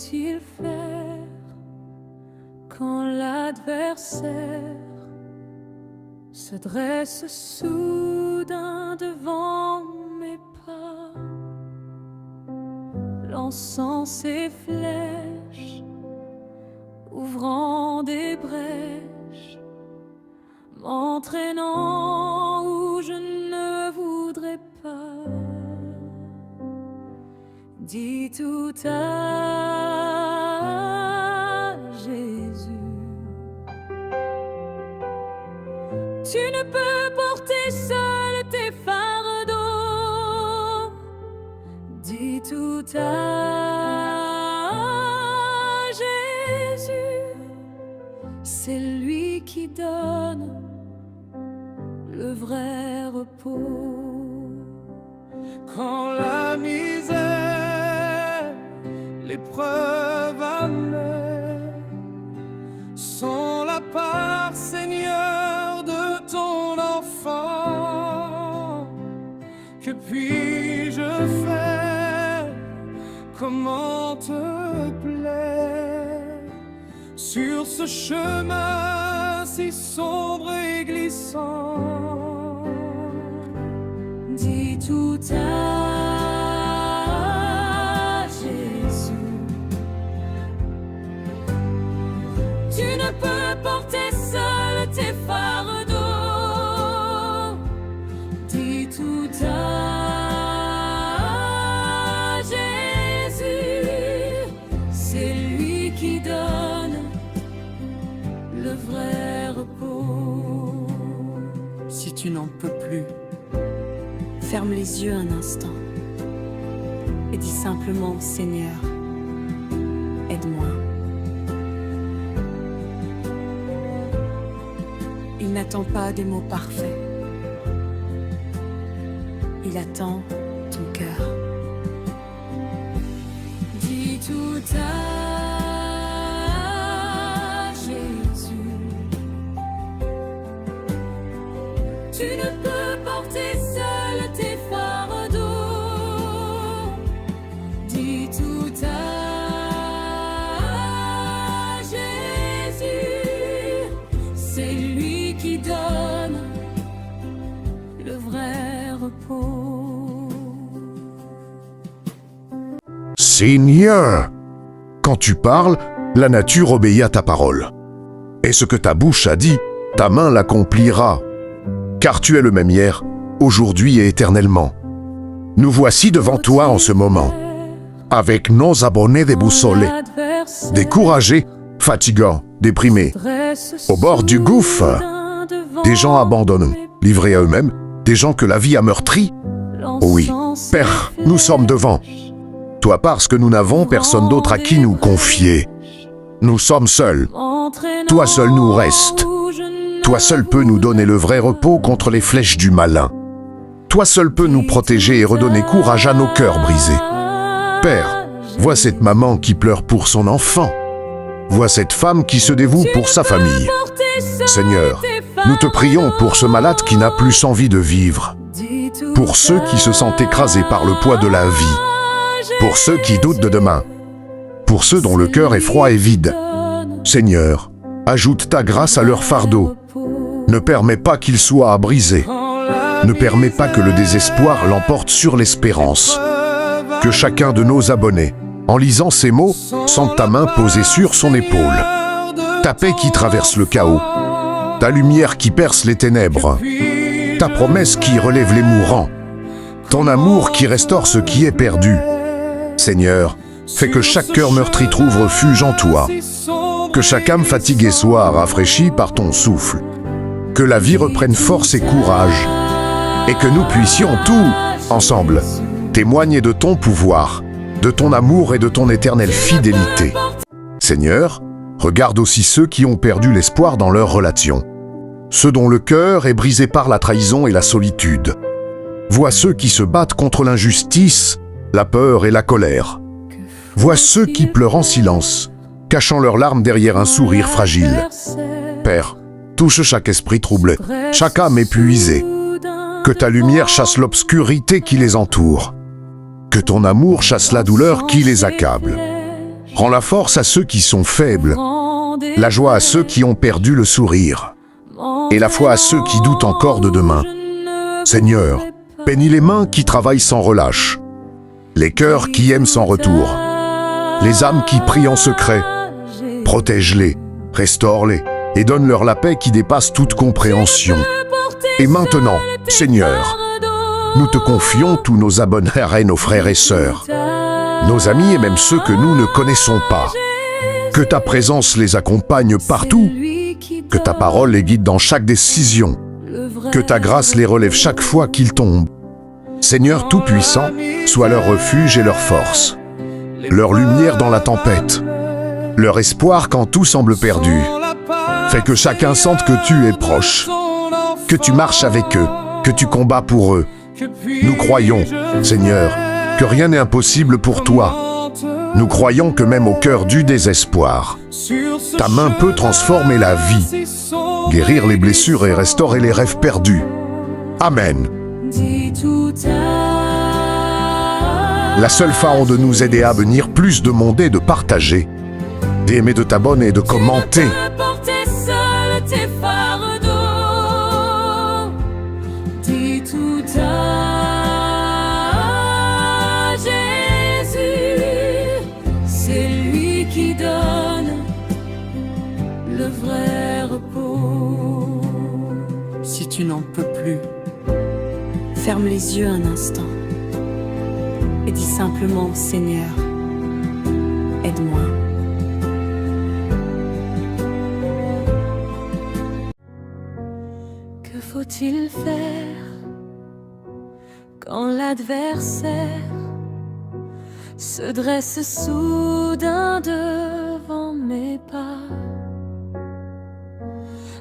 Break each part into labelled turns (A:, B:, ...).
A: faut-il faire quand l'adversaire se dresse soudain devant mes pas, lançant ses flèches, ouvrant des brèches, m'entraînant où je ne voudrais pas. Dis tout à Jésus, tu ne peux porter seul tes fardeaux. Dis tout à Jésus, c'est lui qui donne le vrai repos.
B: Quand la misère, l'épreuve amère sont la part, Seigneur, de ton enfant, que puis-je faire? Comment te plaire sur ce chemin si sombre et glissant?
A: Dis tout à Jésus, tu ne peux porter seul tes fardeaux. Dis tout à Jésus, c'est lui qui donne le vrai repos.
C: Si tu n'en peux plus, ferme les yeux un instant et dis simplement: Seigneur, aide-moi. Il n'attend pas des mots parfaits, il attend ton cœur.
A: Dis tout à Jésus, tu ne peux porter seul tes fardeaux. Dis tout à Jésus, c'est lui qui donne le vrai repos.
D: Seigneur, quand tu parles, la nature obéit à ta parole. Et ce que ta bouche a dit, ta main l'accomplira. Car tu es le même hier, aujourd'hui et éternellement. Nous voici devant toi en ce moment, avec nos abonnés déboussolés, découragés, fatigants, déprimés, au bord du gouffre, des gens abandonnés, livrés à eux-mêmes, des gens que la vie a meurtris. Oh oui, Père, nous sommes devant toi parce que nous n'avons personne d'autre à qui nous confier. Nous sommes seuls. Toi seul nous reste. Toi seul peux nous donner le vrai repos contre les flèches du malin. Toi seul peux nous protéger et redonner courage à nos cœurs brisés. Père, vois cette maman qui pleure pour son enfant. Vois cette femme qui se dévoue pour sa famille. Seigneur, nous te prions pour ce malade qui n'a plus envie de vivre. Pour ceux qui se sentent écrasés par le poids de la vie. Pour ceux qui doutent de demain. Pour ceux dont le cœur est froid et vide. Seigneur, ajoute ta grâce à leur fardeau. Ne permets pas qu'ils soient brisés. Ne permets pas que le désespoir l'emporte sur l'espérance. Que chacun de nos abonnés, en lisant ces mots, sente ta main posée sur son épaule. Ta paix qui traverse le chaos. Ta lumière qui perce les ténèbres. Ta promesse qui relève les mourants. Ton amour qui restaure ce qui est perdu. Seigneur, fais que chaque cœur meurtri trouve refuge en toi. Que chaque âme fatiguée soit rafraîchie par ton souffle. Que la vie reprenne force et courage. Et que nous puissions tous, ensemble, témoigner de ton pouvoir, de ton amour et de ton éternelle fidélité. Seigneur, regarde aussi ceux qui ont perdu l'espoir dans leurs relations. Ceux dont le cœur est brisé par la trahison et la solitude. Vois ceux qui se battent contre l'injustice, la peur et la colère. Vois ceux qui pleurent en silence, cachant leurs larmes derrière un sourire fragile. Père, touche chaque esprit troublé, chaque âme épuisée. Que ta lumière chasse l'obscurité qui les entoure. Que ton amour chasse la douleur qui les accable. Rends la force à ceux qui sont faibles, la joie à ceux qui ont perdu le sourire, et la foi à ceux qui doutent encore de demain. Seigneur, bénis les mains qui travaillent sans relâche, les cœurs qui aiment sans retour, les âmes qui prient en secret. Protège-les, restaure-les, et donne-leur la paix qui dépasse toute compréhension. Et maintenant, Seigneur, nous te confions tous nos abonnés et nos frères et sœurs, nos amis et même ceux que nous ne connaissons pas. Que ta présence les accompagne partout, que ta parole les guide dans chaque décision, que ta grâce les relève chaque fois qu'ils tombent. Seigneur Tout-Puissant, sois leur refuge et leur force, leur lumière dans la tempête, leur espoir quand tout semble perdu. Fais que chacun sente que tu es proche, que tu marches avec eux, que tu combats pour eux. Nous croyons, Seigneur, que rien n'est impossible pour toi. Nous croyons que même au cœur du désespoir, ta main peut transformer la vie, guérir les blessures et restaurer les rêves perdus. Amen. La seule façon de nous aider à venir plus de monde est de partager, d'aimer, de t'abonner et de commenter.
A: Porter seul tes fardeaux. Dis tout à Jésus, c'est lui qui donne le vrai repos.
C: Si tu n'en peux plus, ferme les yeux un instant et dis simplement, Seigneur, aide-moi.
A: Que faut-il faire quand l'adversaire se dresse soudain devant mes pas,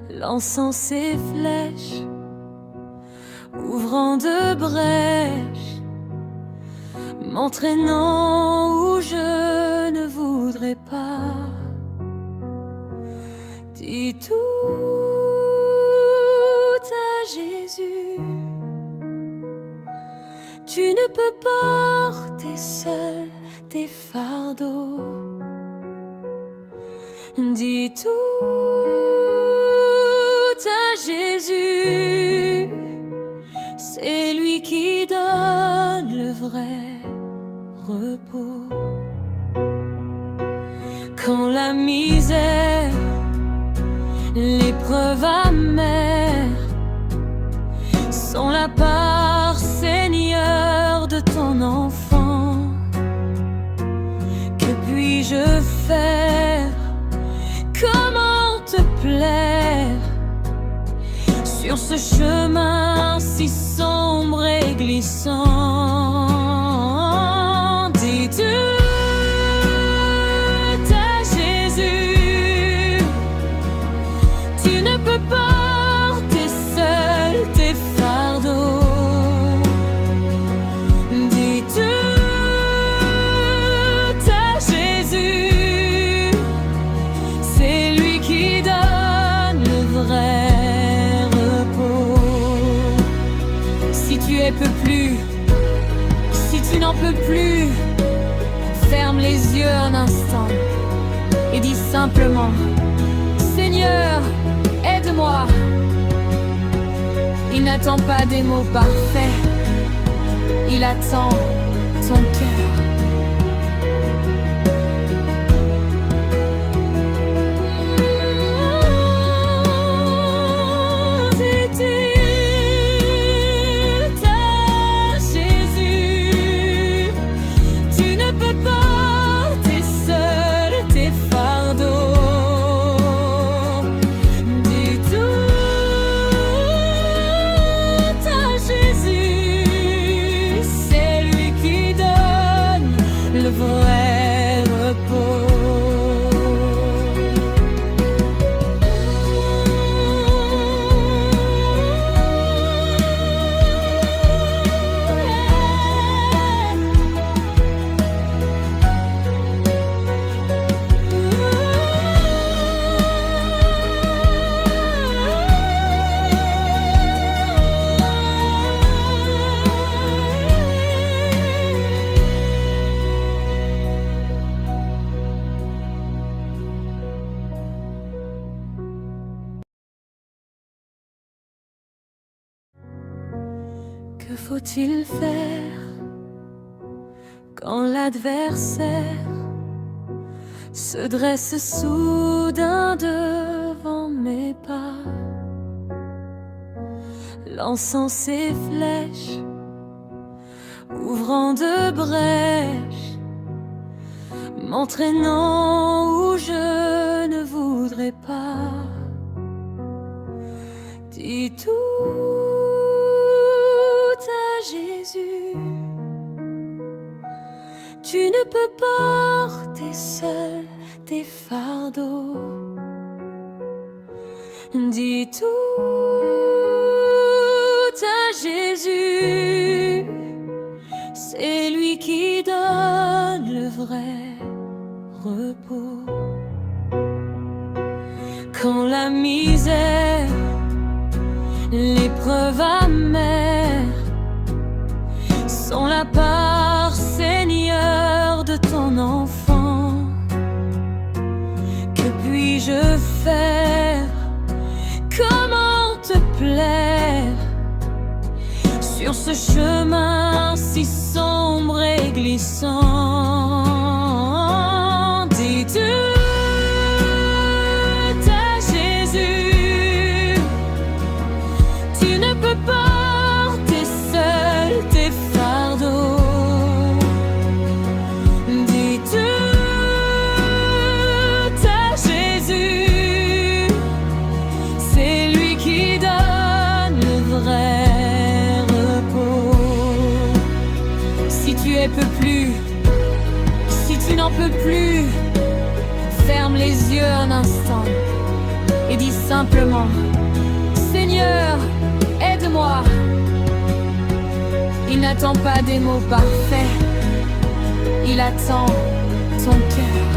A: lançant ses flèches, ouvrant de brèches, m'entraînant où je ne voudrais pas. Dis tout à Jésus, tu ne peux porter seul tes fardeaux. Dis tout à Jésus, c'est lui qui donne le vrai repos. Quand la misère, l'épreuve amère sont la part, Seigneur, de ton enfant, que puis-je faire? Comment te plaire sur ce chemin si sombre et glissant? Dis tout à Jésus, tu ne peux porter seul tes fardeaux. Dis tout à Jésus, c'est lui qui donne le vrai repos. Si tu ne peux plus, si tu n'en peux plus, ferme les yeux un instant et dis simplement, Seigneur, aide-moi. Il n'attend pas des mots parfaits, il attend ton cœur. Que faut-il faire quand l'adversaire se dresse soudain devant mes pas, lançant ses flèches, ouvrant de brèches, m'entraînant où je ne voudrais pas. Dis tout à Jésus, tu ne peux porter seul tes fardeaux. Dis tout à Jésus, c'est lui qui donne le vrai repos. Quand la misère, l'épreuve amère sont la part, Seigneur, de ton enfant, que puis-je faire? Comment te plaire sur ce chemin si sombre et glissant? Dis tout à Jésus, tu ne peux porter seul tes fardeaux. Dis tout à Jésus, c'est lui qui donne le vrai repos. Si tu ne peux plus, si tu n'en peux plus, ferme les yeux un instant et dis simplement: Seigneur, aide-moi. Il n'attend pas des mots parfaits, il attend ton cœur.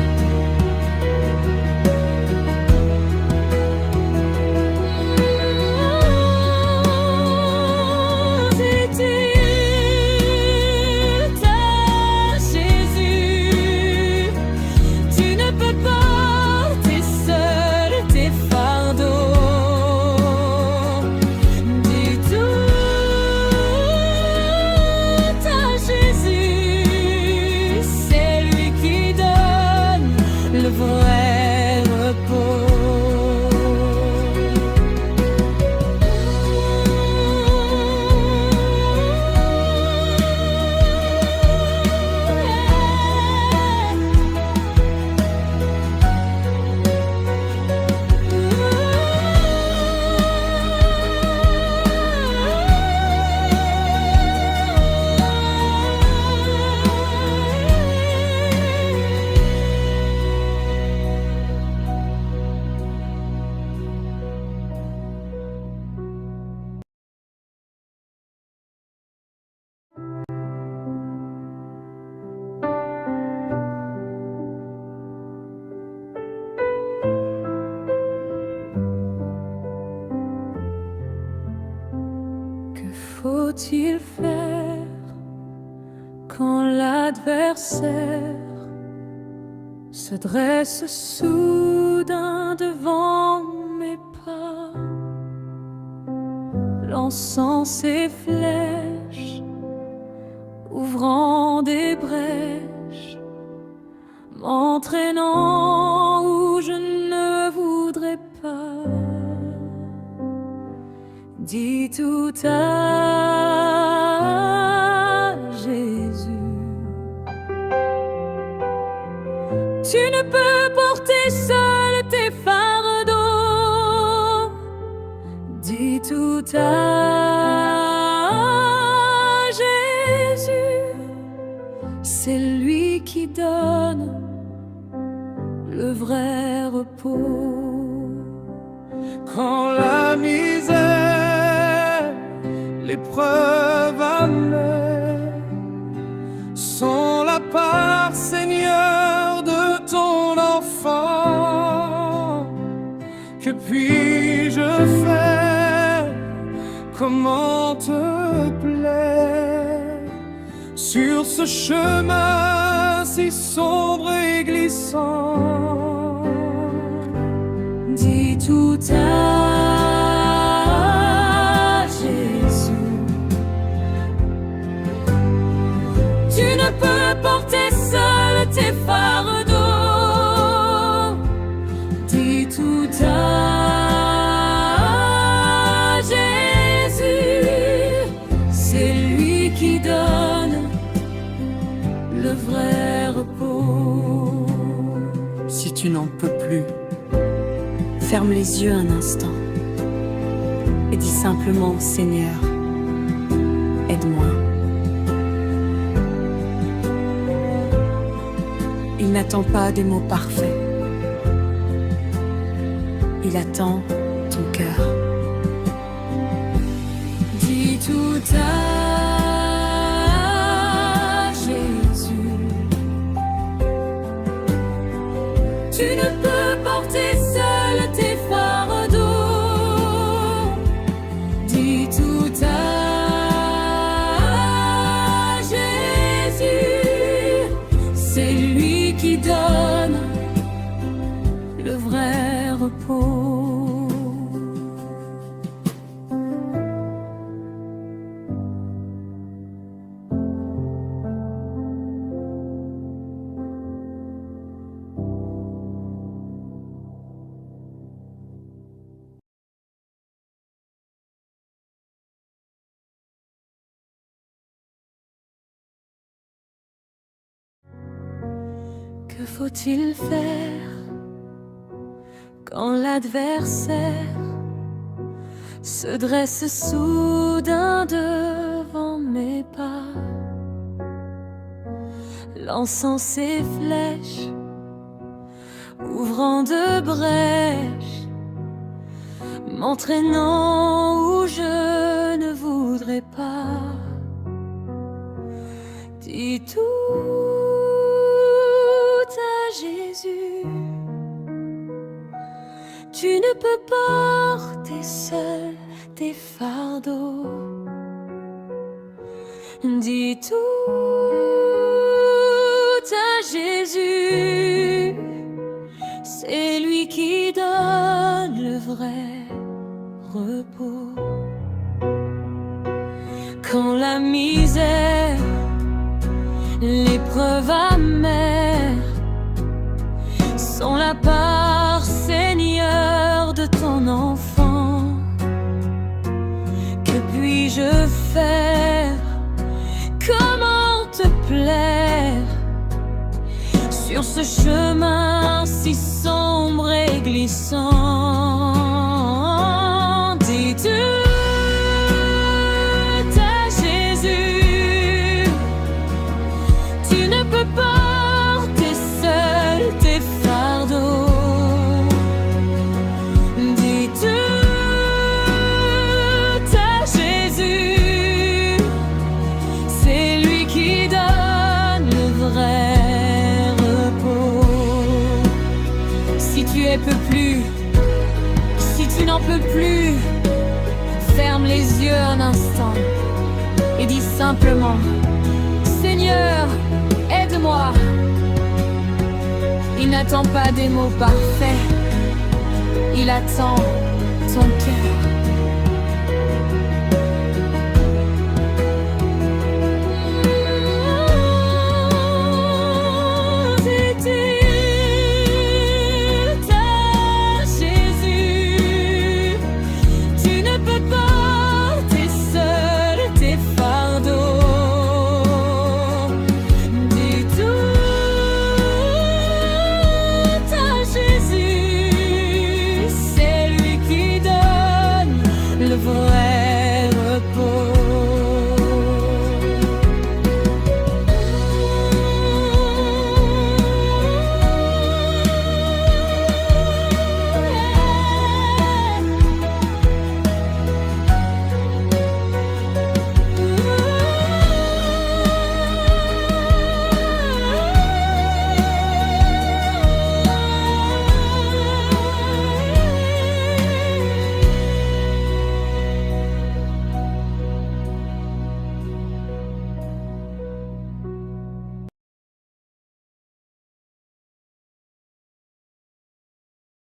A: Dis-tu à Jésus, tu ne peux porter seul tes fardeaux. Dis tout à Jésus, c'est lui qui donne le vrai repos. Que faut-il faire quand l'adversaire se dresse soudain devant mes pas, lançant ses flèches, ouvrant des brèches, m'entraînant où je ne voudrais pas? Dis tout à Jésus, tu ne peux porter seul tes fardeaux. Dis tout à Jésus, c'est lui qui donne le vrai repos.
B: Quand la misère, l'épreuve amère sont la part, Seigneur, de ton enfant, que puis-je faire? Comment te plaire sur ce chemin si sombre et glissant?
A: Dis tout à Jésus,
C: Ferme les yeux un instant et dis simplement, Seigneur, aide-moi. Il n'attend pas des mots parfaits. Il attend ton cœur.
A: Dis tout à Jésus. Tu ne peux porter seul tes fardeaux. Dis tout à Jésus. C'est lui qui donne le vrai repos. Que faut-il faire quand l'adversaire se dresse soudain devant mes pas, lançant ses flèches, ouvrant de brèches, m'entraînant où je ne voudrais pas. Dis tout à Jésus. Tu ne peux porter seul tes fardeaux. Dis tout à Jésus. C'est lui qui donne le vrai repos. Quand la misère, l'épreuve amère sont la part, Seigneur, de ton enfant, que puis-je faire? Comment te plaire sur ce chemin si sombre et glissant? Dis tout à Jésus. Tu ne peux porter seul tes fardeaux. Dis tout à Jésus. C'est lui qui donne le vrai repos. Si tu peux plus, si tu n'en peux plus, ferme les yeux un instant et dis simplement, Seigneur, aide-moi. Il n'attend pas des mots parfaits, il attend ton cœur.